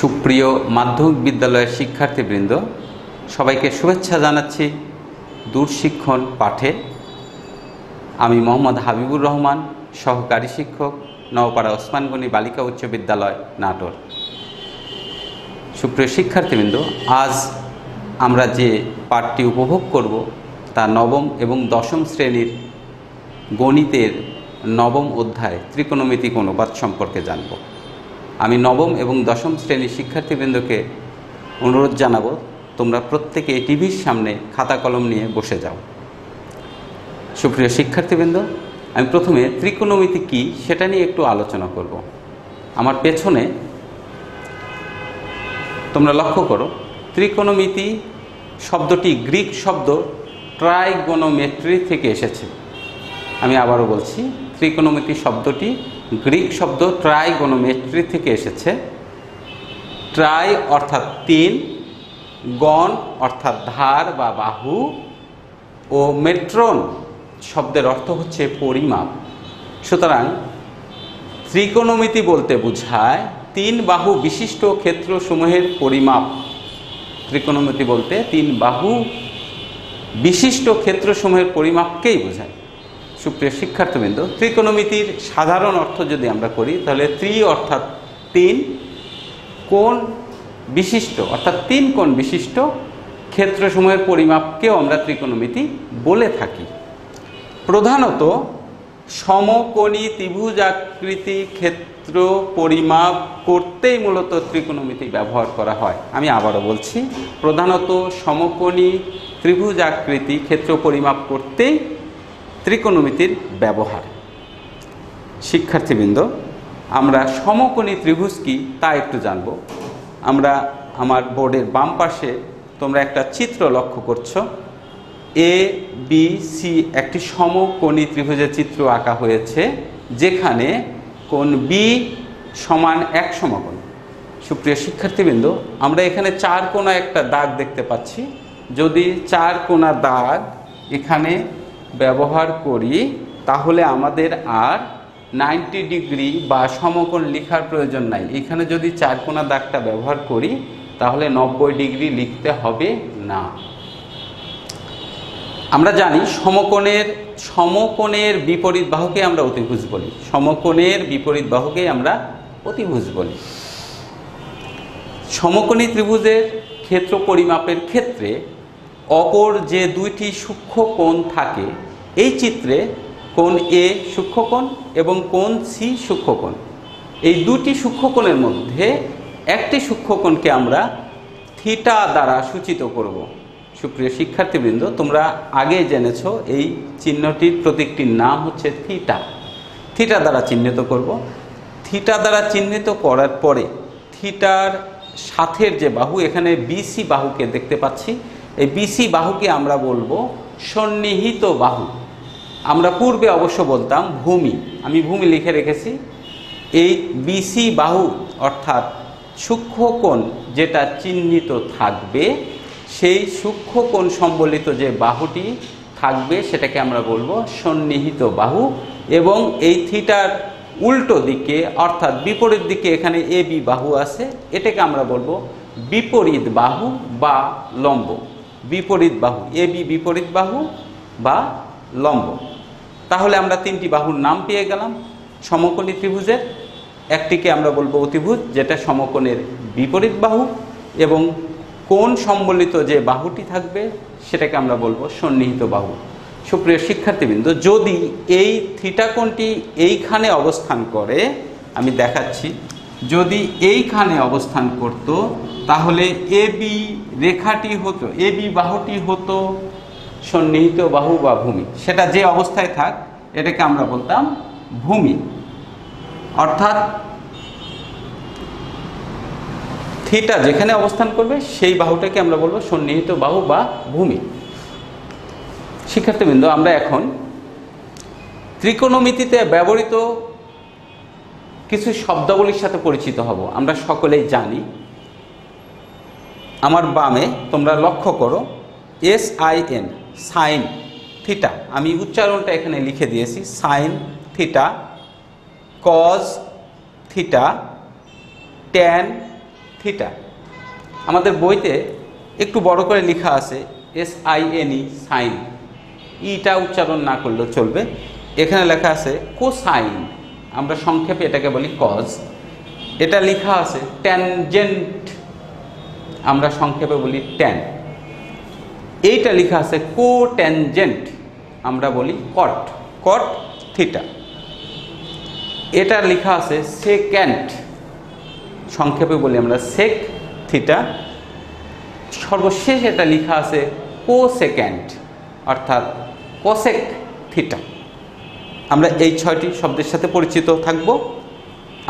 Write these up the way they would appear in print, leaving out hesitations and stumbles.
সুপ্রিয় মাধ্যমিক বিদ্যালয়ের শিক্ষার্থীবৃন্দ, সবাইকে শুভেচ্ছা জানাচ্ছি দূরশিক্ষণ পাঠে। আমি মোহাম্মদ হাবিবুর রহমান, সহকারী শিক্ষক, নওপাড়া ওসমান গনি বালিকা উচ্চ বিদ্যালয়, নাটোর। সুপ্রিয় শিক্ষার্থীবৃন্দ, আজ আমরা যে পাঠটি উপভোগ করব তা নবম এবং দশম শ্রেণীর গণিতের নবম অধ্যায় ত্রিকোণমিতিক অনুপাত সম্পর্কে জানব। আমি নবম এবং দশম শ্রেণীর শিক্ষার্থীবৃন্দকে অনুরোধ জানাবো, তোমরা প্রত্যেকে টিভির সামনে খাতা কলম নিয়ে বসে যাও। সুপ্রিয় শিক্ষার্থীবৃন্দ, আমি প্রথমে ত্রিকোণমিতি কী সেটা নিয়ে একটু আলোচনা করব। আমার পেছনে তোমরা লক্ষ্য করো, ত্রিকোণমিতি শব্দটি গ্রিক শব্দ ট্রাইগোনোমেট্রি থেকে এসেছে। আমি আবারও বলছি, ত্রিকোণমিতি শব্দটি গ্রিক শব্দ ট্রাইগোনোমেট্রি থেকে এসেছে। ট্রাই অর্থাৎ তিন, গণ অর্থাৎ ধার বা বাহু, ও মেট্রন শব্দের অর্থ হচ্ছে পরিমাপ। সুতরাং ত্রিকোণমিতি বলতে বোঝায় তিন বাহু বিশিষ্ট ক্ষেত্রসমূহের পরিমাপ। ত্রিকোণমিতি বলতে তিন বাহু বিশিষ্ট ক্ষেত্রসমূহের পরিমাপকেই বোঝায়। সুপ্রিয় শিক্ষার্থীবৃন্দ, ত্রিকোণমিতির সাধারণ অর্থ যদি আমরা করি, তাহলে ত্রি অর্থাৎ তিন, কোণ বিশিষ্ট অর্থাৎ তিন কোণ বিশিষ্ট ক্ষেত্রসমূহের পরিমাপকেও আমরা ত্রিকোণমিতি বলে থাকি। প্রধানত সমকোণী ত্রিভুজাকৃতি ক্ষেত্র পরিমাপ করতেই মূলত ত্রিকোণমিতি ব্যবহার করা হয়। আমি আবারও বলছি, প্রধানত সমকোণী ত্রিভুজাকৃতি ক্ষেত্র পরিমাপ করতেই ত্রিকোণমিতির ব্যবহার। শিক্ষার্থীবৃন্দ, আমরা সমকোণী ত্রিভুজ কি তা একটু জানব। আমরা আমার বোর্ডের বাম পাশে তোমরা একটা চিত্র লক্ষ্য করছো। এ বি সি একটি সমকোণী ত্রিভুজের চিত্র আঁকা হয়েছে, যেখানে কোণ বি সমান এক সমকোণ। সুপ্রিয় শিক্ষার্থীবৃন্দ, আমরা এখানে চার কোণা একটা দাগ দেখতে পাচ্ছি। যদি চার কোণা দাগ এখানে ব্যবহার করি, তাহলে আমাদের আর 90 ডিগ্রি বা সমকোণ লেখার প্রয়োজন নাই। এখানে যদি চার কোণা দাগটা ব্যবহার করি, তাহলে 90 ডিগ্রি লিখতে হবে না। আমরা জানি সমকোণের বিপরীত বাহুকে আমরা অতিভুজ বলি। সমকোণের বিপরীত বাহুকে আমরা অতিভুজ বলি। সমকোণী ত্রিভুজের ক্ষেত্র পরিমাপের ক্ষেত্রে অপর যে দুইটি সূক্ষ্ম কোণ থাকে, এই চিত্রে কোণ এ সূক্ষ্মকোণ এবং কোণ সি সূক্ষ্মকোণ, এই দুটি সূক্ষ্মকোণের মধ্যে একটি সূক্ষ্মকোণকে আমরা থিটা দ্বারা সূচিত করব। সুপ্রিয় শিক্ষার্থীবৃন্দ, তোমরা আগে জেনেছো এই চিহ্নটির প্রতীকটির নাম হচ্ছে থিটা। থিটা দ্বারা চিহ্নিত করব। থিটা দ্বারা চিহ্নিত করার পরে থিটার সাথের যে বাহু, এখানে বিসি বাহুকে দেখতে পাচ্ছি, এই বিসি বাহুকে আমরা বলবো সন্নিহিত বাহু। আমরা পূর্বে অবশ্য বলতাম ভূমি, আমি ভূমি লিখে রেখেছি। এই বিসি বাহু অর্থাৎ সূক্ষ্মকোণ যেটা চিহ্নিত থাকবে, সেই সূক্ষ্মকোণ সম্বলিত যে বাহুটি থাকবে সেটাকে আমরা বলবো সন্নিহিত বাহু। এবং এই থিটার উল্টো দিকে অর্থাৎ বিপরীত দিকে এখানে এ বি বাহু আছে, এটাকে আমরা বলবো বিপরীত বাহু বা লম্ব। বিপরীত বাহু, এ বি বিপরীত বাহু বা লম্ব। তাহলে আমরা তিনটি বাহুর নাম পেয়ে গেলাম সমকোণী ত্রিভুজের। একটিকে আমরা বলবো অতিভুজ, যেটা সমকোণের বিপরীত বাহু, এবং কোণ সম্বলিত যে বাহুটি থাকবে সেটাকে আমরা বলবো সন্নিহিত বাহু। সুপ্রিয় শিক্ষার্থীবৃন্দ, যদি এই থিটা কোণটি এইখানে অবস্থান করে, আমি দেখাচ্ছি, যদি এইখানে অবস্থান করত, তাহলে এ বি রেখাটি হতো, এ বি বাহুটি হতো সন্নিহিত বাহু বা ভূমি। সেটা যে অবস্থায় থাক, এটাকে আমরা বলতাম ভূমি। অর্থাৎ থিটা যেখানে অবস্থান করবে সেই বাহুটাকে আমরা বলবো সন্নিহিত বাহু বা ভূমি। শিক্ষার্থীবৃন্দ, আমরা এখন ত্রিকোণমিতিতে ব্যবহৃত কিছু শব্দাবলীর সাথে পরিচিত হব। আমরা সকলেই জানি, আমার বামে তোমরা লক্ষ্য করো SIN, সাইন থিটা। আমি উচ্চারণটা এখানে লিখে দিয়েছি, sine theta, cause theta, tan theta. আমাদের বইতে একটু বড় করে লেখা আছে SINE, সাইন, ইটা উচ্চারণ না করলেও চলবে। এখানে লেখা আছে কোসাইন, আমরা সংক্ষেপে এটাকে বলি কজ। এটা লেখা আছে ট্যানজেন্ট, আমরা সংক্ষেপে বলি ট্যান। এইটা লেখা আছে কোট্যানজেন্ট, আমরা বলি কট, কট থিটা। এটা লেখা আছে সেক্যান্ট, সংক্ষেপে বলি আমরা সেক থিটা। সর্বশেষ এটা লেখা আছে কোসেক্যান্ট, অর্থাৎ কোসেক থিটা। আমরা এই 6টি শব্দের সাথে পরিচিত থাকব।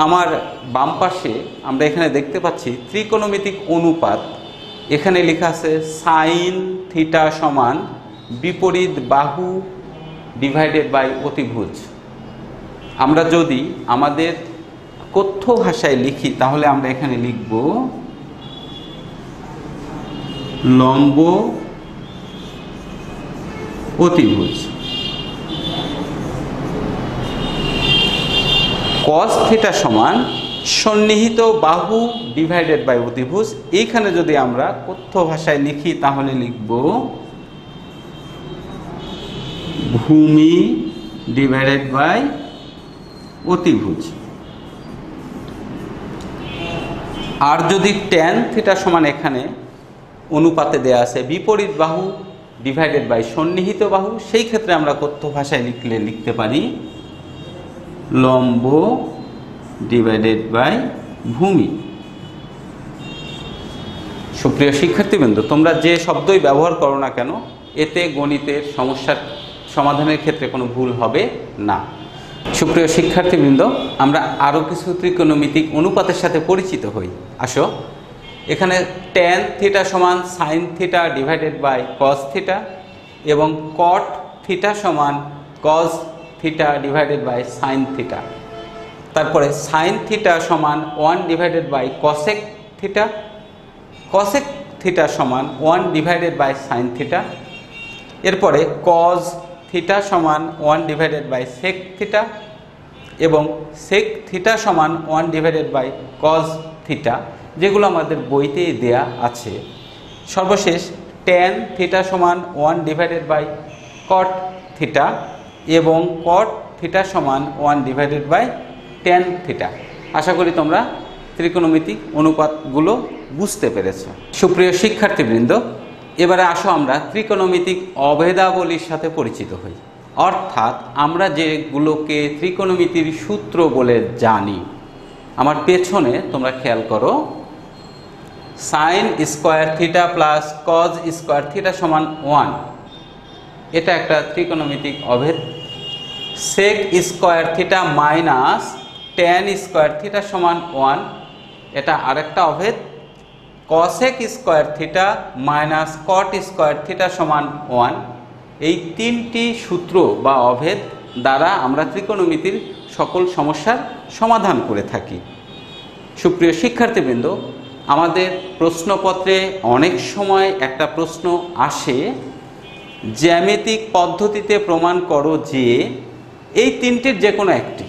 আমার বাম পাশে আমরা এখানে দেখতে পাচ্ছি ত্রিকোণমিতিক অনুপাত। এখানে লেখা আছে সাইন থিটা সমান বিপরীত বাহু ডিভাইডেড বাই অতিভুজ। আমরা যদি আমাদের কথ্য ভাষায় লিখি তাহলে আমরা এখানে লিখব লম্ব অতিভুজ। কস থিটা সমান সন্নিহিত বাহু ডিভাইডেড বাই অতিভুজ। এইখানে যদি আমরা কথ্য ভাষায় লিখি তাহলে লিখব ভূমি ডিভাইডেড বাই অতিভুজ। আর যদি ট্যান থিটা সমান এখানে অনুপাতে দেয়া আছে বিপরীত বাহু ডিভাইডেড বাই সন্নিহিত বাহু, সেই ক্ষেত্রে আমরা কথ্য ভাষায় লিখতে পারি লম্ব ডিভাইডেড বাই ভূমি। সুপ্রিয় শিক্ষার্থীবৃন্দ, তোমরা যে শব্দই ব্যবহার করো না কেন, এতে গণিতের সমস্যার সমাধানের ক্ষেত্রে কোনো ভুল হবে না। সুপ্রিয় শিক্ষার্থীবৃন্দ, আমরা আরও কিছু ত্রিকোণমিতিক অনুপাতের সাথে পরিচিত হই। আসো, এখানে ট্যান থিটা সমান sine theta divided by cos theta এবং কট থিটা সমান cos theta divided by sine theta. তারপরে সাইন থিটা সমান 1 divided by cosec theta, cosec theta সমান 1 ডিভাইডেড বাই সাইন থিটা। এরপরে কজ থিটা সমান 1 ডিভাইডেড বাই সেক থিটা এবং sec theta সমান 1 divided by cause theta, যেগুলো আমাদের বইতেই দেয়া আছে। সর্বশেষ ট্যান থিটা সমান 1 ডিভাইডেড বাই কট থিটা এবং কট থিটা সমান 1 ডিভাইডেড বাই ট্যান থিটা। আশা করি তোমরা ত্রিকোণমিতিক অনুপাতগুলো বুঝতে পেরেছ। সুপ্রিয় শিক্ষার্থীবৃন্দ, এবারে আসো আমরা ত্রিকোণমিতিক অভেদাবলীর সাথে পরিচিত হই। অর্থাৎ আমরা যেগুলোকে ত্রিকোণমিতির সূত্র বলে জানি। আমার পেছনে তোমরা খেয়াল করো, sine square theta plus cos square theta সমান 1, এটা একটা ত্রিকোণমিতিক অভেদ। Sec square theta minus tan square theta সমান 1, এটা আরেকটা অভেদ। Cosec square theta minus cot square theta সমান 1। এই 3টি সূত্র বা অভেদ দ্বারা আমরা ত্রিকোণমিতির সকল সমস্যার সমাধান করে থাকি। সুপ্রিয় শিক্ষার্থীবৃন্দ, আমাদের প্রশ্নপত্রে অনেক সময় একটা প্রশ্ন আসে, জ্যামিতিক পদ্ধতিতে প্রমাণ করো যে এই 3টির যে কোনো একটি।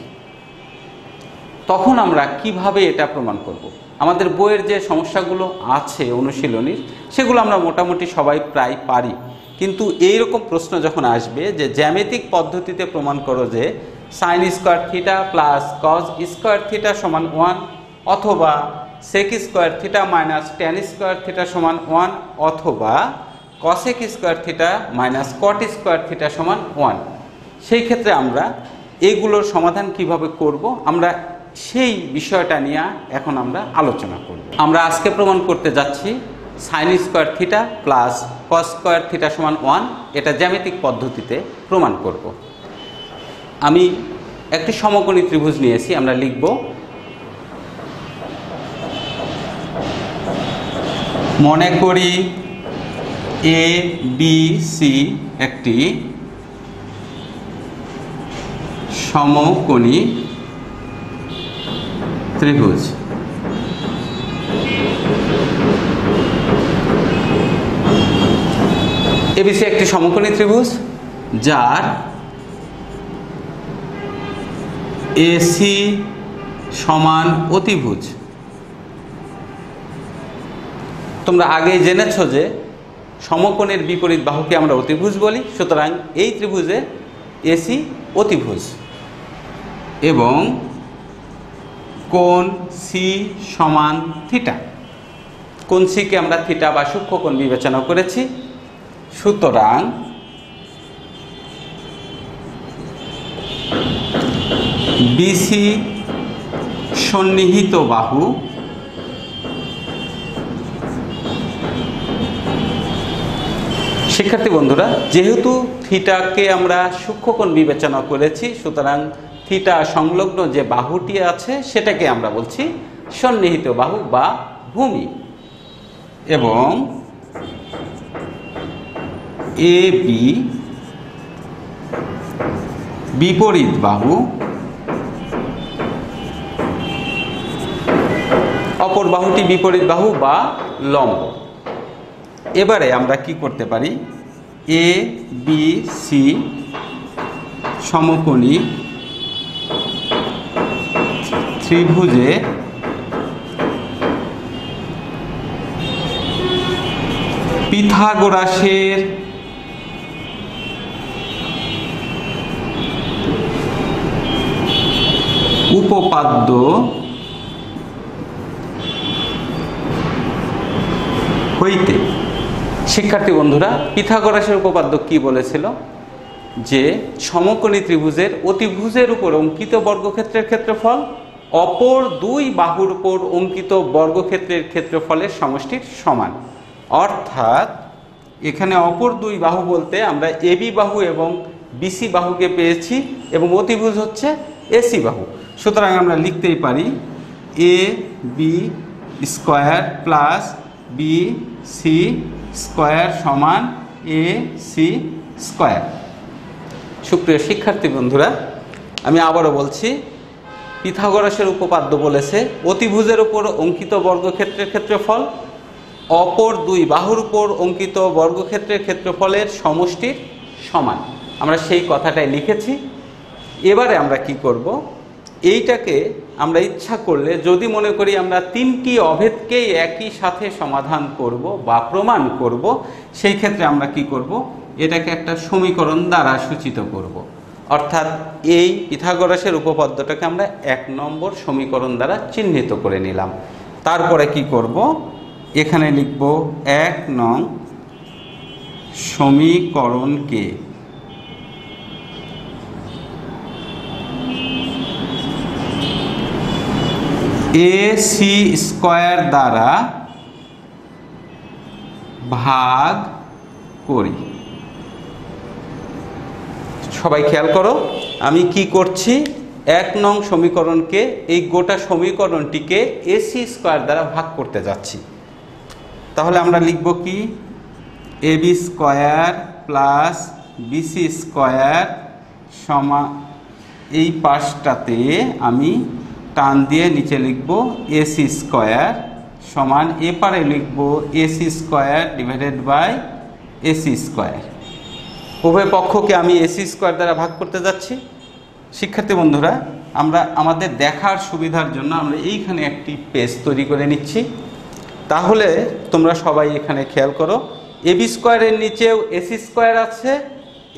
তখন আমরা কিভাবে এটা প্রমাণ করব? আমাদের বইয়ের যে সমস্যাগুলো আছে অনুশীলনীর, সেগুলো আমরা মোটামুটি সবাই প্রায় পারি। কিন্তু এই রকম প্রশ্ন যখন আসবে যে জ্যামিতিক পদ্ধতিতে প্রমাণ করো যে sine square theta plus cos square theta সমান 1, অথবা sec square theta minus tan square theta সমান 1, অথবা cosec square theta minus cot square theta সমান 1, সেই ক্ষেত্রে আমরা এইগুলোর সমাধান কিভাবে করব, আমরা সেই বিষয়টা নিয়ে এখন আমরা আলোচনা করব। আমরা আজকে প্রমাণ করতে যাচ্ছি sign square theta plus cos square theta সমান 1, এটা জ্যামিতিক পদ্ধতিতে প্রমাণ করব। আমি একটি সমকোণী ত্রিভুজ নিয়েছি, আমরা লিখব মনে করি ABC একটি সমকোণী ত্রিভুজ। ABC একটি সমকোণী ত্রিভুজ যার AC সমান অতিভুজ তোমরা আগেই জেনেছ যে সমকোণের বিপরীত বাহুকে আমরা অতিভুজ বলি। সুতরাং এই ত্রিভুজে এসি অতিভুজ এবং কোণ সি সমান থিটা। কোণ সিকে আমরা থিটা বা সূক্ষ্মকোণ বিবেচনা করেছি। সুতরাং বিসি সন্নিহিত বাহু শিক্ষার্থী বন্ধুরা, যেহেতু থিটাকে আমরা সূক্ষ্মকোণ বিবেচনা করেছি, সুতরাং থিটা সংলগ্ন যে বাহুটি আছে সেটাকে আমরা বলছি সন্নিহিত বাহু বা ভূমি। এবং এ বি বিপরীত বাহু, অপর বাহুটি বিপরীত বাহু বা লম্ব। এবারে আমরা কি করতে পারি, এ বি সি সমকোণী ত্রিভুজে পিথাগোরাসের উপপাদ্য হইতে। শিক্ষার্থী বন্ধুরা, পিথাগোরাসের উপপাদ্য কি বলেছিল? যে সমকোণী ত্রিভুজের অতিভুজের উপর অঙ্কিত বর্গক্ষেত্রের ক্ষেত্রফল অপর দুই বাহুর উপর অঙ্কিত বর্গক্ষেত্রের ক্ষেত্রফলের সমষ্টির সমান। অর্থাৎ এখানে অপর দুই বাহু বলতে আমরা এবি বাহু এবং বিসি বাহুকে পেয়েছি এবং অতিভুজ হচ্ছে এসি বাহু। সুতরাং আমরা লিখতেই পারি A B square plus B C square সমান এ সি স্কোয়ার। সুপ্রিয় শিক্ষার্থী বন্ধুরা, আমি আবারও বলছি, পিথাগোরাসের উপপাদ্য বলেছে অতিভুজের উপর অঙ্কিত বর্গক্ষেত্রের ক্ষেত্রফল অপর দুই বাহুর উপর অঙ্কিত বর্গক্ষেত্রের ক্ষেত্রফলের সমষ্টির সমান। আমরা সেই কথাটাই লিখেছি। এবারে আমরা কি করব, এইটাকে আমরা ইচ্ছা করলে যদি মনে করি আমরা তিনটি অভেদকেই একই সাথে সমাধান করব বা প্রমাণ করব, সেই ক্ষেত্রে আমরা কি করব, এটাকে একটা সমীকরণ দ্বারা সূচিত করব। অর্থাৎ এই পিথাগোরাসের উপপাদ্যটাকে আমরা 1 নম্বর সমীকরণ দ্বারা চিহ্নিত করে নিলাম। তারপরে কি করব, এখানে লিখব 1 নং সমীকরণকে এ সি স্কোয়ার দ্বারা ভাগ করি। সবাই খেয়াল করো, আমি কি করছি, 1 নং সমীকরণকে, এই গোটা সমীকরণটিকে এসি স্কোয়ার দ্বারা ভাগ করতে যাচ্ছি। তাহলে আমরা লিখব কি, A B square plus BC square সমান, এই পাশটাতে আমি টান দিয়ে নিচে লিখব এসি স্কোয়ার সমান, এপারে লিখব AC square divided by AC square. উভয় পক্ষকে আমি এসি স্কোয়ার দ্বারা ভাগ করতে যাচ্ছি। শিক্ষার্থী বন্ধুরা, আমরা আমাদের দেখার সুবিধার জন্য আমরা এইখানে একটি পেজ তৈরি করে নিচ্ছি। তাহলে তোমরা সবাই এখানে খেয়াল করো, এবি স্কোয়ারের নিচেও এসি স্কোয়ার আছে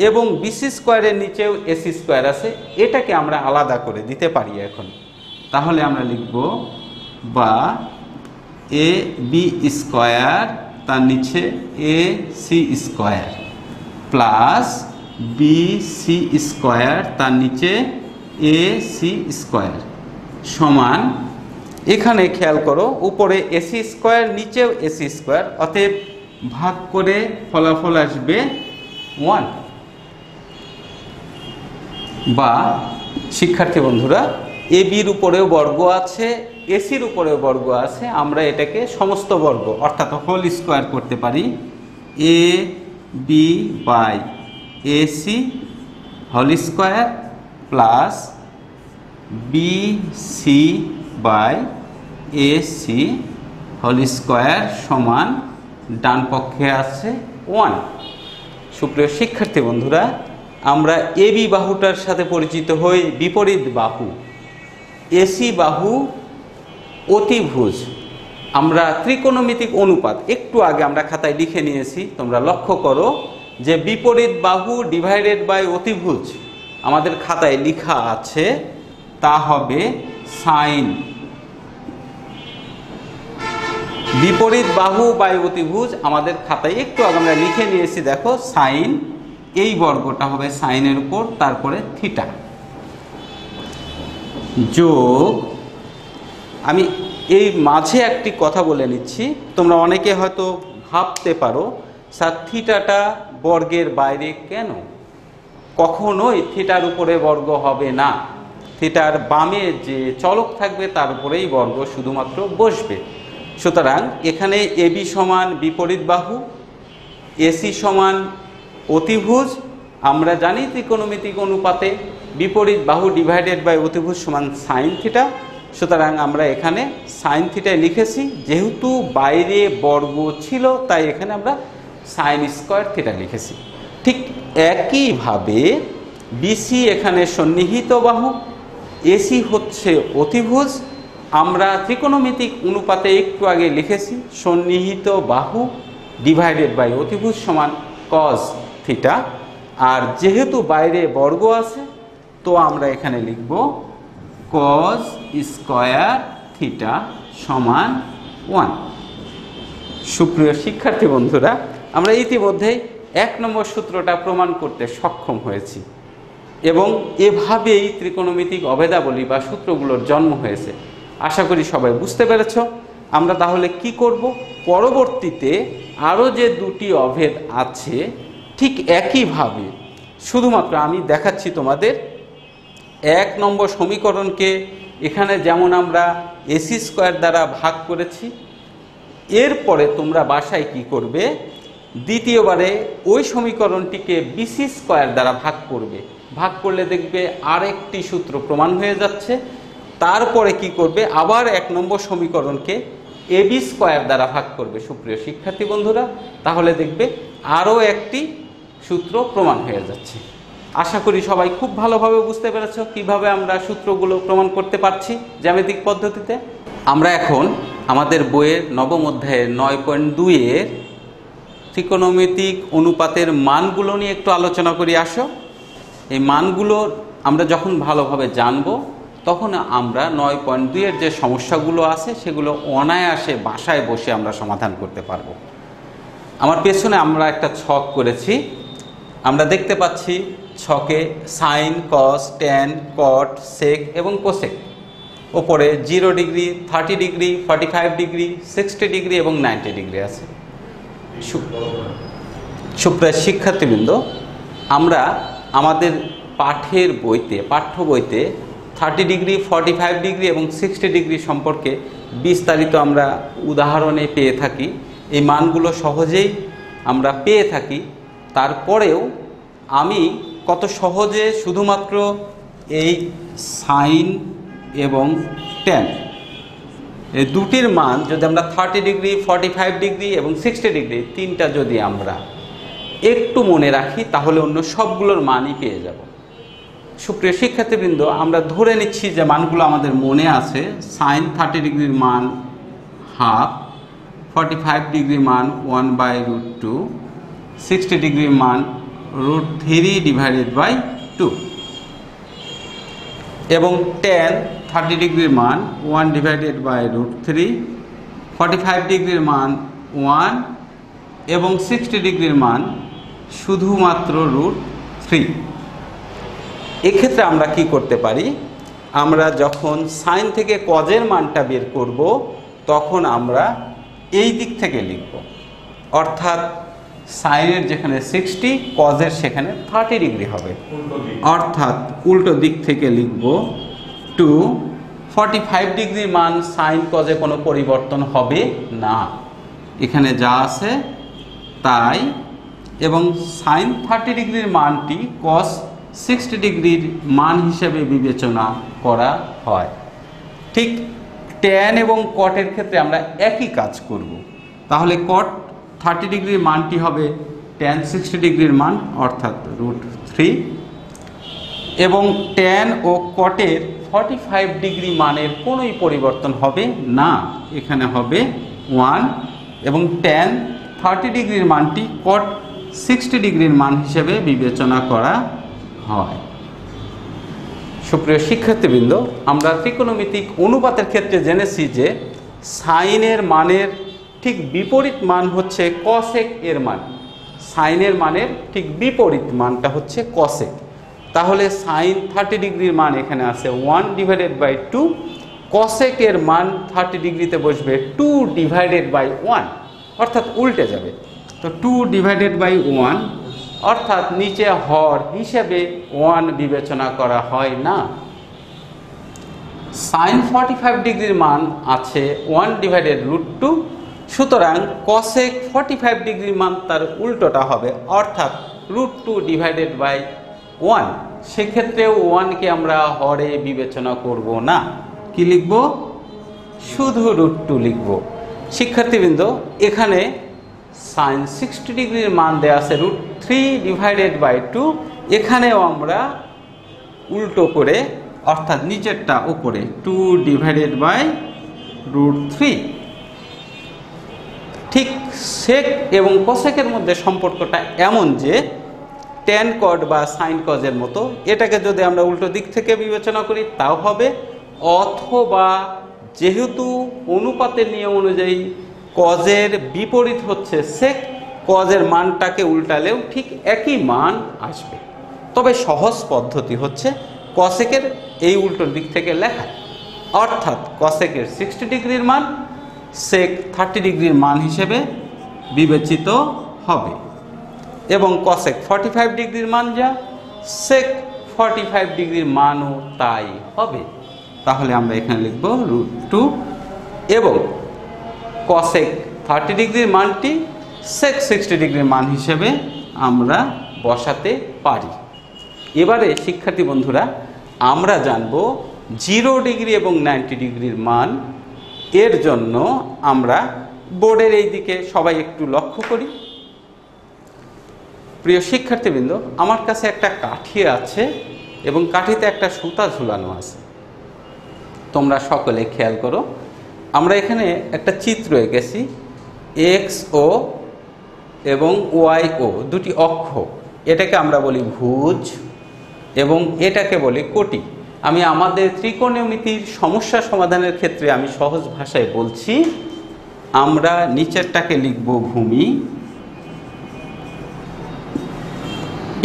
এবং বিসি স্কোয়ারের নিচেও এসি স্কোয়ার আছে। এটাকে আমরা আলাদা করে দিতে পারি এখন। তাহলে আমরা লিখব বা এ বি স্কোয়ার তার নিচে A C square plus B C square তার নিচে এ সি স্কোয়ার সমান, এখানে খেয়াল করো উপরে এসি স্কোয়ার নিচেও এসি স্কোয়ার, অতএব ভাগ করে ফলাফল আসবে 1। বা শিক্ষার্থী বন্ধুরা, এ বির উপরেও বর্গ আছে, এসির উপরেও বর্গ আছে, আমরা এটাকে সমস্ত বর্গ অর্থাৎ হোল স্কোয়ার করতে পারি। A B by AC whole square plus B C by AC whole square সমান, ডান পক্ষে আছে 1। সুপ্রিয় শিক্ষার্থী বন্ধুরা, আমরা এবি বাহুটার সাথে পরিচিত হই, বিপরীত বাহু। এসি বাহু অতিভুজ আমরা ত্রিকোণমিতিক অনুপাত একটু আগে আমরা খাতায় লিখে নিয়েছি, তোমরা লক্ষ্য করো যে বিপরীত বাহু ডিভাইডেড বাই অতিভুজ আমাদের খাতায় লেখা আছে, তা হবে সাইন। বিপরীত বাহু বাই অতিভুজ আমাদের খাতায় একটু আগে আমরা লিখে নিয়েছি, দেখো সাইন, এই বর্গটা হবে সাইনের উপর তারপরে থিটা যোগ, আমি এই মাঝে একটি কথা বলে নিচ্ছি, তোমরা অনেকে হয়তো ভাবতে পারো স্যার থিটাটা বর্গের বাইরে কেন? কখনোই থিটার উপরে বর্গ হবে না, থিটার বামে যে চলক থাকবে তার উপরেই বর্গ শুধুমাত্র বসবে। সুতরাং এখানে এবি সমান বিপরীত বাহু, এসি সমান অতিভুজ, আমরা জানি ত্রিকোণমিতিক অনুপাতে বিপরীত বাহু ডিভাইডেড বাই অতিভুজ সমান সাইন থিটা। সুতরাং আমরা এখানে সাইন থিটায় লিখেছি, যেহেতু বাইরে বর্গ ছিল তাই এখানে আমরা সাইন স্কয়ার থিটা লিখেছি। ঠিক একইভাবে বিসি এখানে সন্নিহিত বাহু, এসি হচ্ছে অতিভুজ, আমরা ত্রিকোণমিতিক অনুপাতে একটু আগে লিখেছি সন্নিহিত বাহু ডিভাইডেড বাই অতিভুজ সমান কজ থিটা। আর যেহেতু বাইরে বর্গ আছে তো আমরা এখানে লিখব কজ স্কয়ার থিটা সমান 1। সুপ্রিয় শিক্ষার্থী বন্ধুরা, আমরা ইতিমধ্যেই 1 নম্বর সূত্রটা প্রমাণ করতে সক্ষম হয়েছি এবং এভাবেই ত্রিকোণমিতিক অভেদাবলী বা সূত্রগুলোর জন্ম হয়েছে। আশা করি সবাই বুঝতে পেরেছ। আমরা তাহলে কি করব, পরবর্তীতে আরও যে দুটি অভেদ আছে ঠিক একইভাবে, শুধুমাত্র আমি দেখাচ্ছি তোমাদের 1 নম্বর সমীকরণকে এখানে যেমন আমরা এসি স্কয়ার দ্বারা ভাগ করেছি, এরপরে তোমরা বাসায় কি করবে, দ্বিতীয়বারে ওই সমীকরণটিকে বিসি স্কয়ার দ্বারা ভাগ করবে। ভাগ করলে দেখবে আরেকটি সূত্র প্রমাণ হয়ে যাচ্ছে। তারপরে কি করবে, আবার 1 নম্বর সমীকরণকে এবি স্কয়ার দ্বারা ভাগ করবে। সুপ্রিয় শিক্ষার্থী বন্ধুরা, তাহলে দেখবে আরও একটি সূত্র প্রমাণ হয়ে যাচ্ছে। আশা করি সবাই খুব ভালোভাবে বুঝতে পেরেছ কিভাবে আমরা সূত্রগুলো প্রমাণ করতে পারছি জ্যামিতিক পদ্ধতিতে। আমরা এখন আমাদের বইয়ের নবম অধ্যায়ের 9.2 এর ত্রিকোণমিতিক অনুপাতের মানগুলো নিয়ে একটু আলোচনা করি। আসো, এই মানগুলো আমরা যখন ভালোভাবে জানব তখন আমরা 9.2 এর যে সমস্যাগুলো আছে সেগুলো অনায়াসে বাসায় বসে আমরা সমাধান করতে পারবো। আমার পেছনে আমরা একটা ছক করেছি, আমরা দেখতে পাচ্ছি ছকে সাইন, কস, ট্যান, কট, সেক এবং কোসেক, ওপরে 0 ডিগ্রি, 30 ডিগ্রি, 45 ডিগ্রি, 60 ডিগ্রি এবং 90 ডিগ্রি আছে। সুপ্রিয় শিক্ষার্থীবৃন্দ, আমরা আমাদের পাঠ্য বইতে 30 ডিগ্রি, 45 ডিগ্রি এবং 60 ডিগ্রি সম্পর্কে বিস্তারিত আমরা উদাহরণে পেয়ে থাকি। এই মানগুলো সহজেই আমরা পেয়ে থাকি। তারপরেও আমি কত সহজে শুধুমাত্র এই সাইন এবং ট্যান এই দুটির মান যদি আমরা 30 ডিগ্রি, 45 ডিগ্রি এবং 60 ডিগ্রি তিনটা যদি আমরা একটু মনে রাখি তাহলে অন্য সবগুলোর মানই পেয়ে যাব। সুপ্রিয় শিক্ষার্থীবৃন্দ, আমরা ধরে নিচ্ছি যে মানগুলো আমাদের মনে আছে। সাইন 30 ডিগ্রির মান হাফ, 45 ডিগ্রির মান 1/√2, 60 ডিগ্রির মান √3 ডিভাইডেড বাই 2 এবং ট্যান 30 ডিগ্রির মান 1 ডিভাইডেড বাই √3, 45 ডিগ্রির মান 1 এবং 60 ডিগ্রির মান শুধুমাত্র √3। এক্ষেত্রে আমরা কি করতে পারি, আমরা যখন সাইন থেকে কজের মানটা বের করব তখন আমরা এই দিক থেকে লিখব, অর্থাৎ সাইনের যেখানে 60, কজের সেখানে 30 ডিগ্রি হবে, অর্থাৎ উল্টো দিক থেকে লিখব 2। 45 ডিগ্রির মান সাইন কজে কোনো পরিবর্তন হবে না, এখানে যা আছে তাই, এবং সাইন 30 ডিগ্রির মানটি কস 60 ডিগ্রির মান হিসেবে বিবেচনা করা হয়। ঠিক ট্যান এবং কটের ক্ষেত্রে আমরা একই কাজ করব। তাহলে কট 30 ডিগ্রির মানটি হবে ট্যান 60 ডিগ্রির মান, অর্থাৎ √3, এবং ট্যান ও কটের 45 ডিগ্রি মানের কোনোই পরিবর্তন হবে না, এখানে হবে 1 এবং tan 30 ডিগ্রির মানটি cot 60 ডিগ্রির মান হিসেবে বিবেচনা করা হয়। সুপ্রিয় শিক্ষার্থীবৃন্দ, আমরা ত্রিকোণমিতিক অনুপাতের ক্ষেত্রে জেনেছি যে সাইনের মানের ঠিক বিপরীত মান হচ্ছে কসেক এর মান। সাইনের মানের ঠিক বিপরীত মানটা হচ্ছে কসেক। তাহলে সাইন 30 ডিগ্রির মান এখানে আছে 1/2, কসেক এর মান 30 ডিগ্রিতে বসবে 2/1, অর্থাৎ উল্টে যাবে। তো 2/1 অর্থাৎ নিচে হর হিসেবে 1 বিবেচনা করা হয় না। সাইন 45 ডিগ্রির মান আছে 1/√2, সুতরাং কসেক 45 ডিগ্রির মান তার উল্টোটা হবে, অর্থাৎ √2/1। সেক্ষেত্রেও 1কে আমরা হরে বিবেচনা করব না, কি লিখব? শুধু √2 লিখব। শিক্ষার্থীবৃন্দ, এখানে সাইন 60 ডিগ্রির মান দেওয়া আছে √3/2, এখানেও আমরা উল্টো করে অর্থাৎ নিচেরটা উপরে 2/√3। ঠিক সেক এবং কোসেকের মধ্যে সম্পর্কটা এমন যে ট্যান কট বা সাইন কজের মতো, এটাকে যদি আমরা উল্টো দিক থেকে বিবেচনা করি তাও হবে, অথবা যেহেতু অনুপাতের নিয়ম অনুযায়ী কজের বিপরীত হচ্ছে সেক, কজের মানটাকে উল্টালেও ঠিক একই মান আসবে। তবে সহজ পদ্ধতি হচ্ছে কসেকের এই উল্টো দিক থেকে লেখা, অর্থাৎ কসেকের 60 ডিগ্রির মান সেক 30 ডিগ্রির মান হিসেবে বিবেচিত হবে এবং কসেক 45 ডিগ্রির মান যা, সেক 45 ডিগ্রির মানও তাই হবে। তাহলে আমরা এখানে লিখব √2 এবং কসেক 30 ডিগ্রির মানটি সেক 60 ডিগ্রির মান হিসেবে আমরা বসাতে পারি। এবারে শিক্ষার্থী বন্ধুরা, আমরা জানব 0 ডিগ্রি এবং 90 ডিগ্রির মান। এর জন্য আমরা বোর্ডের এই দিকে সবাই একটু লক্ষ্য করি। প্রিয় শিক্ষার্থীবৃন্দ, আমার কাছে একটা কাঠি আছে এবং কাঠিতে একটা সুতা ঝুলানো আছে। তোমরা সকলে খেয়াল করো, আমরা এখানে একটা চিত্র এঁকেছি, XO এবং YO দুটি অক্ষ, এটাকে আমরা বলি ভুজ এবং এটাকে বলি কোটি। আমি আমাদের ত্রিকোণমিতির সমস্যা সমাধানের ক্ষেত্রে আমি সহজ ভাষায় বলছি, আমরা নিচেরটাকে লিখব ভূমি,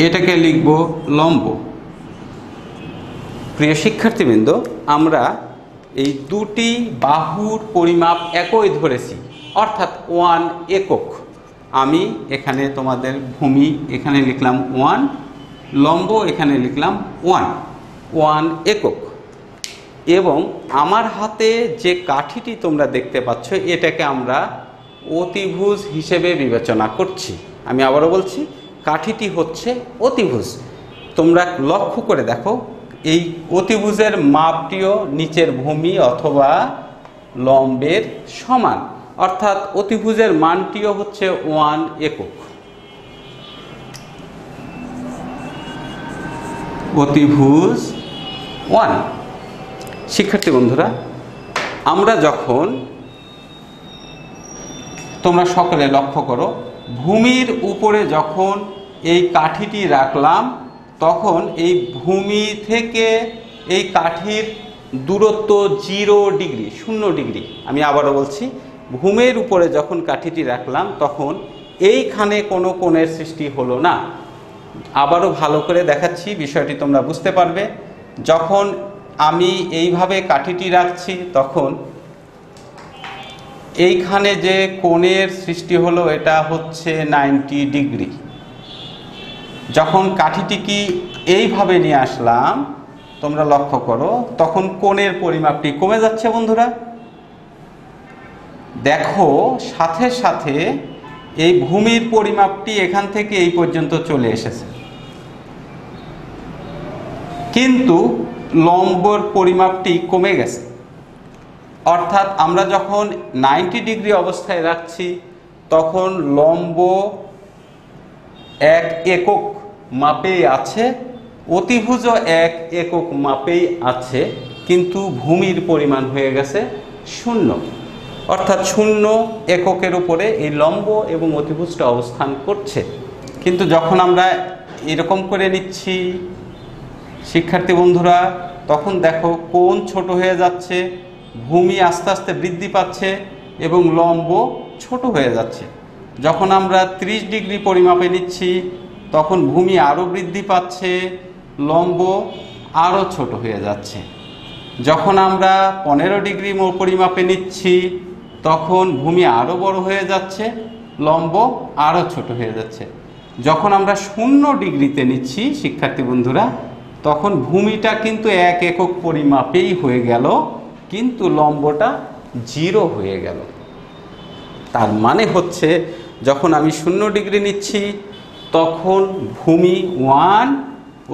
এটাকে লিখব লম্ব। প্রিয় শিক্ষার্থীবৃন্দ, আমরা এই দুটি বাহুর পরিমাপ একই ধরেছি, অর্থাৎ 1 একক। আমি এখানে তোমাদের ভূমি এখানে লিখলাম 1, লম্ব এখানে লিখলাম 1 একক। এবং আমার হাতে যে কাঠিটি তোমরা দেখতে পাচ্ছ, এটাকে আমরা অতিভুজ হিসেবে বিবেচনা করছি। আমি আবারও বলছি, কাঠিটি হচ্ছে অতিভুজ। তোমরা লক্ষ্য করে দেখো, এই অতিভুজের মাপটিও নিচের ভূমি অথবা লম্বের সমান, অর্থাৎ অতিভুজের মানটিও হচ্ছে 1 একক। অতিভুজ 1। শিক্ষার্থী বন্ধুরা, আমরা যখন, তোমরা সকলে লক্ষ্য করো, ভূমির উপরে যখন এই কাঠিটি রাখলাম, তখন এই ভূমি থেকে এই কাঠির দূরত্ব 0 ডিগ্রি, 0 ডিগ্রি। আমি আবারও বলছি, ভূমির উপরে যখন কাঠিটি রাখলাম তখন এইখানে কোনো কোণের সৃষ্টি হলো না। আবারও ভালো করে দেখাচ্ছি, বিষয়টি তোমরা বুঝতে পারবে। যখন আমি এইভাবে কাঠিটি রাখছি তখন এইখানে যে কোণের সৃষ্টি হলো এটা হচ্ছে 90 ডিগ্রি। যখন কাঠিটিকে এইভাবে নিয়ে আসলাম, তোমরা লক্ষ্য করো, তখন কোণের পরিমাপটি কমে যাচ্ছে। বন্ধুরা দেখো, সাথে সাথে এই ভূমির পরিমাপটি এখান থেকে এই পর্যন্ত চলে এসেছে, কিন্তু লম্বর পরিমাপটি কমে গেছে। অর্থাৎ আমরা যখন 90 ডিগ্রি অবস্থায় রাখছি তখন লম্ব 1 একক মাপেই আছে, অতিভুজও 1 একক মাপেই আছে, কিন্তু ভূমির পরিমাণ হয়ে গেছে 0, অর্থাৎ 0 এককের উপরে এই লম্ব এবং অতিভুজটা অবস্থান করছে। কিন্তু যখন আমরা এরকম করে নিচ্ছি শিক্ষার্থী বন্ধুরা, তখন দেখো কোণ ছোট হয়ে যাচ্ছে, ভূমি আস্তে আস্তে বৃদ্ধি পাচ্ছে এবং লম্ব ছোট হয়ে যাচ্ছে। যখন আমরা 30 ডিগ্রি পরিমাপে নিচ্ছি তখন ভূমি আরও বৃদ্ধি পাচ্ছে, লম্ব আরও ছোট হয়ে যাচ্ছে। যখন আমরা 15 ডিগ্রি পরিমাপে নিচ্ছি তখন ভূমি আরও বড় হয়ে যাচ্ছে, লম্ব আরও ছোট হয়ে যাচ্ছে। যখন আমরা 0 ডিগ্রিতে নিচ্ছি শিক্ষার্থী বন্ধুরা, তখন ভূমিটা কিন্তু 1 একক পরিমাপেই হয়ে গেল, কিন্তু লম্বটা 0 হয়ে গেল। তার মানে হচ্ছে যখন আমি 0 ডিগ্রি নিচ্ছি তখন ভূমি 1,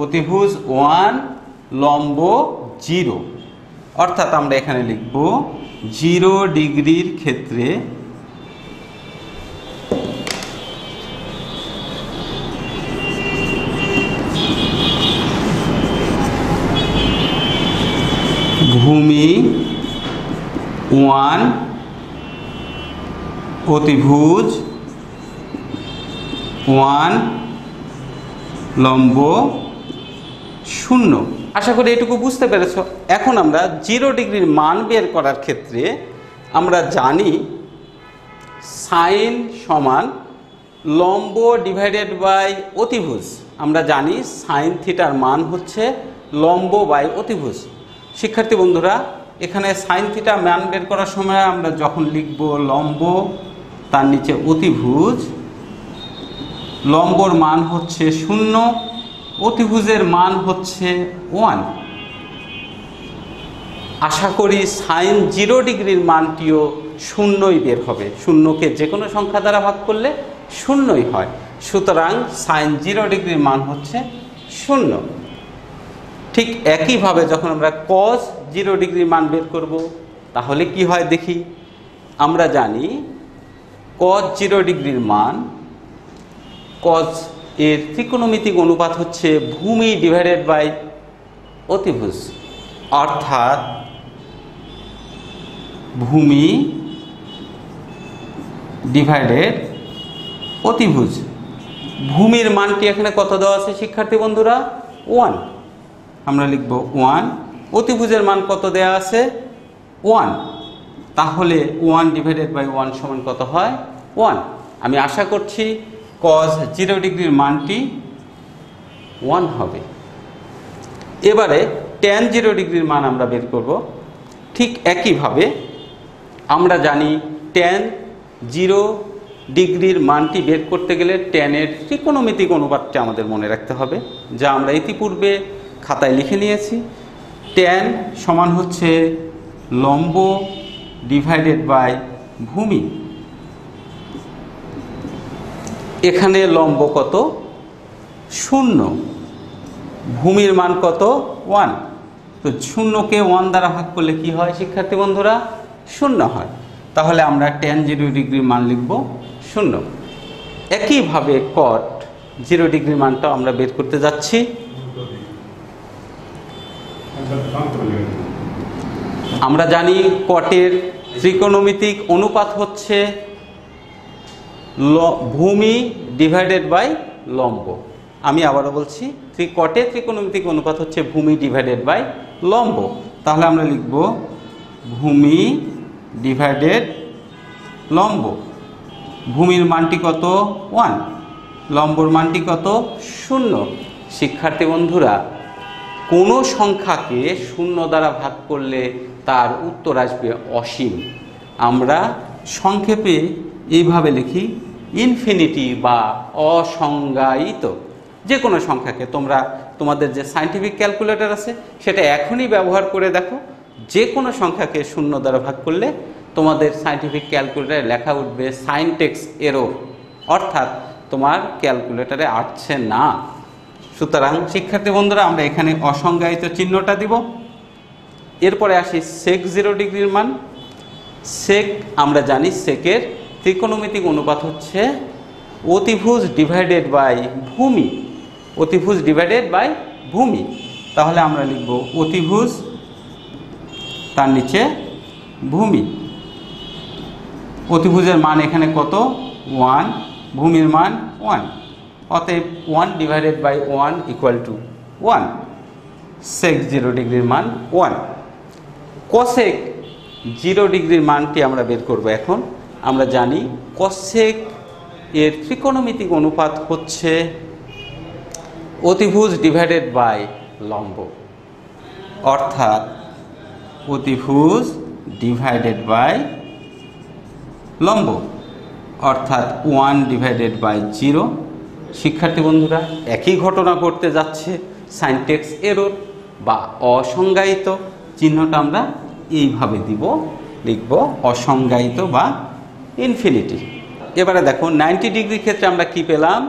অতিভুজ 1, লম্ব 0, অর্থাৎ আমরা এখানে লিখব 0 ডিগ্রির ক্ষেত্রে ভূমি 1, অতিভুজ 1, লম্ব 0। আশা করি এটুকু বুঝতে পেরেছ। এখন আমরা 0 ডিগ্রির মান বের করার ক্ষেত্রে আমরা জানি সাইন সমান লম্ব ডিভাইডেড বাই অতিভুজ। আমরা জানি সাইন থিটার মান হচ্ছে লম্ব বাই অতিভুজ। শিক্ষার্থী বন্ধুরা, এখানে সাইন থিটা মান বের করার সময় আমরা যখন লিখব লম্ব, তার নিচে অতিভুজ, লম্বর মান হচ্ছে 0, অতিভুজের মান হচ্ছে 1। আশা করি সাইন 0 ডিগ্রির মানটিও 0ই বের হবে। 0কে যে কোনো সংখ্যা দ্বারা ভাগ করলে 0ই হয়। সুতরাং সাইন 0 ডিগ্রির মান হচ্ছে 0। ঠিক একইভাবে যখন আমরা কস 0 ডিগ্রির মান বের করব তাহলে কি হয় দেখি। আমরা জানি কস 0 ডিগ্রির মান, কস এর ত্রিকোণমিতিক অনুপাত হচ্ছে ভূমি ডিভাইডেড বাই অতিভুজ, অর্থাৎ ভূমি ডিভাইডেড অতিভুজ। ভূমির মানটি এখানে কত দেওয়া আছে শিক্ষার্থী বন্ধুরা? 1, আমরা লিখব 1। অতিভুজের মান কত দেওয়া আছে? 1। তাহলে 1 ডিভাইডেড বাই 1 সমান কত হয়? 1। আমি আশা করছি কস 0 ডিগ্রির মানটি 1 হবে। এবারে ট্যান 0 ডিগ্রির মান আমরা বের করব। ঠিক একইভাবে আমরা জানি ট্যান 0 ডিগ্রির মানটি বের করতে গেলে ট্যানের ত্রিকোণমিতিক অনুপাতটা আমাদের মনে রাখতে হবে, যা আমরা ইতিপূর্বে খাতায় লিখে নিয়েছি। ট্যান সমান হচ্ছে লম্ব ডিভাইডেড বাই ভূমি। এখানে লম্ব কত? 0, ভূমির মান কত? 1। তো 0কে 1 দ্বারা ভাগ করলে কি হয় শিক্ষার্থী বন্ধুরা? 0 হয়। তাহলে আমরা ট্যান 0 ডিগ্রির মান লিখব 0। একইভাবে কট 0 ডিগ্রির মানটাও আমরা বের করতে যাচ্ছি। আমরা জানি কটের ত্রিকোণমিতিক অনুপাত হচ্ছে ভূমি ডিভাইডেড বাই লম্ব। আমি আবারও বলছি, কটের ত্রিকোণমিতিক অনুপাত হচ্ছে ভূমি ডিভাইডেড বাই লম্ব। তাহলে আমরা লিখব ভূমি ডিভাইডেড লম্ব। ভূমির মানটি কত? 1, লম্বর মানটি কত? 0। শিক্ষার্থী বন্ধুরা, কোনো সংখ্যাকে 0 দ্বারা ভাগ করলে তার উত্তর আসবে অসীম। আমরা সংক্ষেপে এইভাবে লিখি ইনফিনিটি বা অসংজ্ঞায়িত। যে কোনো সংখ্যাকে তোমাদের যে সায়েন্টিফিক ক্যালকুলেটর আছে সেটা এখনই ব্যবহার করে দেখো, যে কোনো সংখ্যাকে 0 দ্বারা ভাগ করলে তোমাদের সায়েন্টিফিক ক্যালকুলেটারে লেখা উঠবে সাইনটেক্স এরর, অর্থাৎ তোমার ক্যালকুলেটরে আসছে না। সুতরাং শিক্ষার্থী বন্ধুরা, আমরা এখানে অসংজ্ঞায়িত চিহ্নটা দিব। এরপরে আসি সেক 0 ডিগ্রির মান। সেক আমরা জানি সেকের ত্রিকোণমিতিক অনুপাত হচ্ছে অতিভুজ ডিভাইডেড বাই ভূমি। অতিভুজ ডিভাইডেড বাই ভূমি। তাহলে আমরা লিখব অতিভুজ তার নিচে ভূমি। অতিভুজের মান এখানে কত? 1, ভূমির মান 1, অতএব 1 ডিভাইডেড বাই 1 ইকুয়াল টু 1। সেক 0 ডিগ্রির মান 1। কসেক 0 ডিগ্রির মানটি আমরা বের করব। এখন আমরা জানি কসেক এর ত্রিকোণমিতিক অনুপাত হচ্ছে অতিভুজ ডিভাইডেড বাই লম্ব, অর্থাৎ অতিভুজ ডিভাইডেড বাই লম্ব, অর্থাৎ 1 ডিভাইডেড বাই 0। শিক্ষার্থী বন্ধুরা, একই ঘটনা ঘটতে যাচ্ছে, সাইনটেক্স এরর বা অসংজ্ঞায়িত চিহ্নটা আমরা এইভাবে দিব, লিখব অসংজ্ঞায়িত বা ইনফিনিটি। এবারে দেখো 90 ডিগ্রি ক্ষেত্রে আমরা কি পেলাম?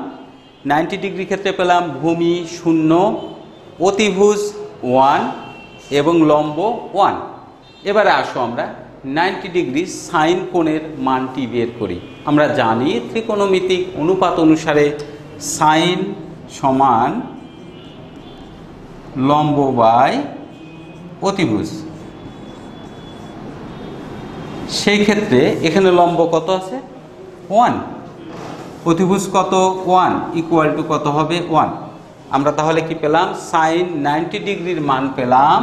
90 ডিগ্রি ক্ষেত্রে পেলাম ভূমি 0, অতিভুজ 1 এবং লম্ব 1। এবারে আসো আমরা 90 ডিগ্রি সাইন কোণের মানটি বের করি। আমরা জানি ত্রিকোণমিতিক অনুপাত অনুসারে সাইন সমান লম্ব বাই অতিভুজ। সেই ক্ষেত্রে এখানে লম্ব কত আছে? 1, অতিভুজ কত? 1 ইকুয়াল টু কত হবে? 1। আমরা তাহলে কি পেলাম? সাইন 90 ডিগ্রির মান পেলাম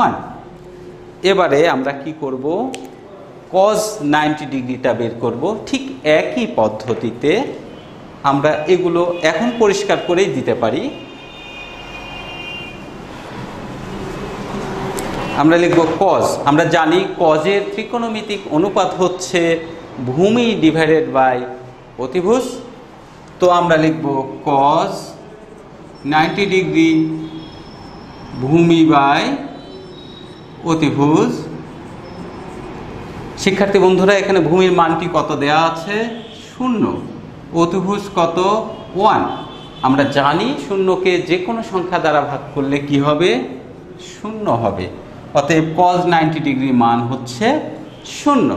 1। এবারে আমরা কি করব? কজ 90 ডিগ্রিটা বের করব। ঠিক একই পদ্ধতিতে আমরা এগুলো এখন পরিষ্কার করেই দিতে পারি। আমরা লিখব কজ। আমরা জানি কজের ত্রিকোণমিতিক অনুপাত হচ্ছে ভূমি ডিভাইডেড বাই অতিভুজ। তো আমরা লিখব কজ 90 ডিগ্রি ভূমি বাই অতিভুজ। শিক্ষার্থী বন্ধুরা, এখানে ভূমির মানটি কত দেয়া আছে? 0। অতিভুজ কত? 1। আমরা জানি শূন্যকে যে কোনো সংখ্যা দ্বারা ভাগ করলে কি হবে? 0 হবে। অতএব cos 90 ডিগ্রি মান হচ্ছে 0।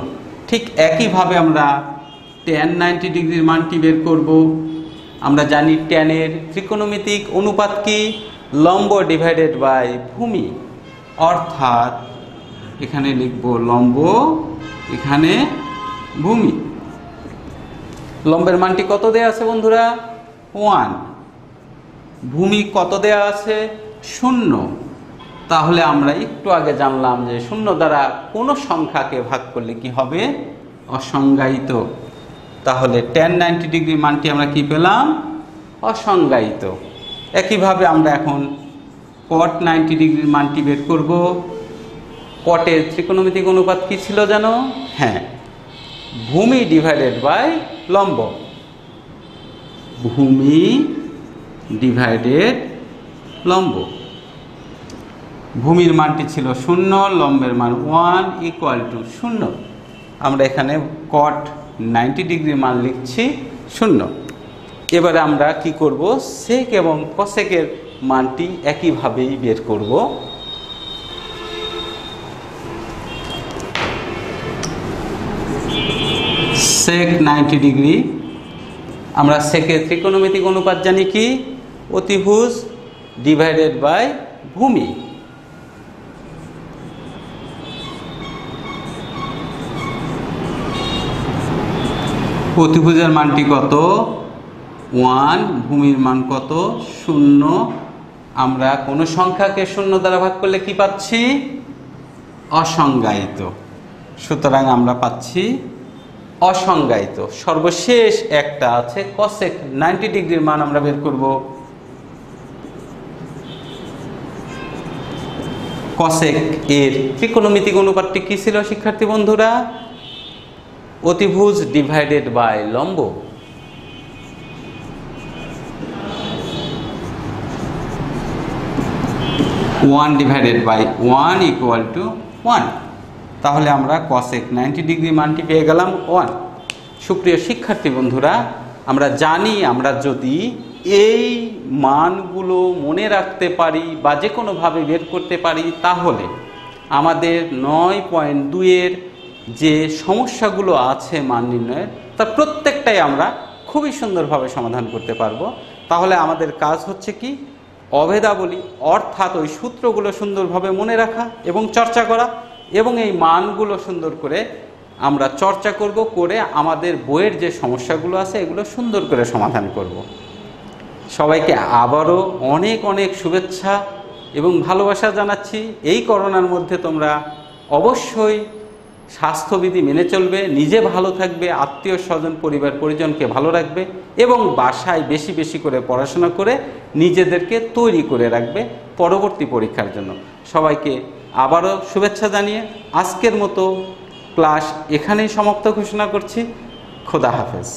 ঠিক একইভাবে আমরা tan 90 ডিগ্রির মানটি বের করব। আমরা জানি tan এর ত্রিকোণমিতিক অনুপাত কি? লম্ব ডিভাইডেড বাই ভূমি, অর্থাৎ এখানে লিখব লম্ব, এখানে ভূমি। লম্বের মানটি কত দেয়া আছে বন্ধুরা? 1। ভূমি কত দেয়া আছে? 0। তাহলে আমরা একটু আগে জানলাম যে 0 দ্বারা কোনো সংখ্যাকে ভাগ করলে কি হবে? অসংজ্ঞায়িত। তাহলে tan 90 ডিগ্রি মানটি আমরা কি পেলাম? অসংজ্ঞায়িত। একইভাবে আমরা এখন cot 90 ডিগ্রির মানটি বের করব। কটের ত্রিকোণমিতিক অনুপাত কি ছিল জানো? হ্যাঁ, ভূমি ডিভাইডেড বাই লম্ব। ভূমি ডিভাইডেড লম্ব। ভূমির মানটি ছিল 0, লম্বের মান 1 ইকুয়াল টু 0। আমরা এখানে cot 90 ডিগ্রি মান লিখছি 0। এবারে আমরা কি করব? সেক এবং কসেকের মানটি একইভাবেই বের করব। সেক 90 ডিগ্রি, আমরা সেকের ত্রিকোণমিতিক অনুপাত জানি কি? অতিভুজ ডিভাইডেড বাই ভূমি। অতিভুজের মানটি কত? 1, ভূমির মান কত? 0। আমরা কোনো সংখ্যাকে 0 দ্বারা ভাগ করলে কি পাচ্ছি? অসংজ্ঞায়িত। সুতরাং আমরা পাচ্ছি অসংজ্ঞায়িত। সর্বশেষ একটা আছে cosec 90 ডিগ্রির মান আমরা বের করব। cosec এর ত্রিকোণমিতিক অনুপাতটি কি ছিল শিক্ষার্থী বন্ধুরা? অতিভুজ ডিভাইডেড বাই লম্ব। One divided by 1 equal to 1। তাহলে আমরা cosec 90 ডিগ্রি মানটি পেয়ে গেলাম 1। সুপ্রিয় শিক্ষার্থী বন্ধুরা, আমরা জানি আমরা যদি এই মানগুলো মনে রাখতে পারি বা যে কোনোভাবে বের করতে পারি, তাহলে আমাদের 9.2 এর যে সমস্যাগুলো আছে মান নির্ণয়ের, তার প্রত্যেকটাই আমরা খুবই সুন্দরভাবে সমাধান করতে পারবো। তাহলে আমাদের কাজ হচ্ছে কি? অভেদাবলী অর্থাৎ ওই সূত্রগুলো সুন্দরভাবে মনে রাখা এবং চর্চা করা, এবং এই মানগুলো সুন্দর করে আমরা চর্চা করব, করে আমাদের বইয়ের যে সমস্যাগুলো আছে এগুলো সুন্দর করে সমাধান করব। সবাইকে আবারও অনেক অনেক শুভেচ্ছা এবং ভালোবাসা জানাচ্ছি। এই করোনার মধ্যে তোমরা অবশ্যই স্বাস্থ্যবিধি মেনে চলবে, নিজে ভালো থাকবে, আত্মীয় স্বজন পরিবার পরিজনকে ভালো রাখবে এবং বাসায় বেশি বেশি করে পড়াশোনা করে নিজেদেরকে তৈরি করে রাখবে পরবর্তী পরীক্ষার জন্য। সবাইকে আবারও শুভেচ্ছা জানিয়ে আজকের মতো ক্লাস এখানেই সমাপ্ত ঘোষণা করছি। খোদা হাফেজ।